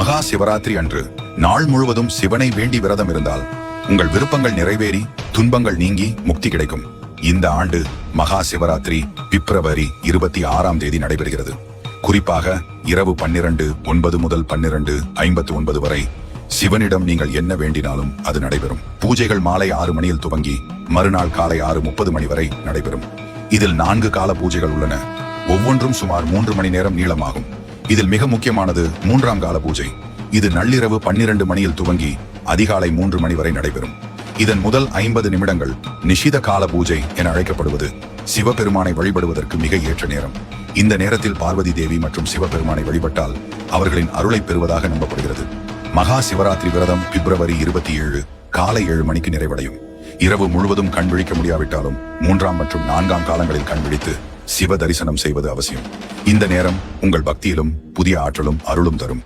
மகா சிவராத்திரி அன்று நாள் முழுவதும் சிவனை வேண்டி விரதம் இருந்தால் உங்கள் விருப்பங்கள் நிறைவேறி துன்பங்கள் நீங்கி முக்தி கிடைக்கும். இந்த ஆண்டு மகா சிவராத்திரி பிப்ரவரி 26ஆம் தேதி நடைபெறுகிறது. குறிப்பாக இரவு 12:09 முதல் 12:59 வரை சிவனிடம் நீங்கள் என்ன வேண்டினாலும் அது நடைபெறும். பூஜைகள் மாலை 6 மணியில் துவங்கி மறுநாள் காலை 6:30 மணி வரை நடைபெறும். இதில் 4 கால பூஜைகள் உள்ளன. ஒவ்வொன்றும் சுமார் 3 மணி நேரம் நீளமாகும். இதில் மிக முக்கியமானது 3ஆம் கால பூஜை. இது நள்ளிரவு 12 மணியில் துவங்கி அதிகாலை 3 மணி வரை நடைபெறும். இதன் முதல் 50 நிமிடங்கள் நிஷித கால பூஜை என அழைக்கப்படுவது சிவபெருமானை வழிபடுவதற்கு மிக ஏற்ற நேரம். இந்த நேரத்தில் பார்வதி தேவி மற்றும் சிவபெருமானை வழிபட்டால் அவர்களின் அருளை பெறுவதாக நம்பப்படுகிறது. மகா சிவராத்திரி விரதம் பிப்ரவரி 27 காலை 7 மணிக்கு நிறைவடையும். இரவு முழுவதும் கண் விழிக்க முடியாவிட்டாலும் 3ஆம் மற்றும் 4ஆம் காலங்களில் கண் விழித்து சிவ தரிசனம் செய்வது அவசியம். இந்த நேரம் உங்கள் பக்தியிலும் புதிய ஆற்றலும் அருளும் தரும்.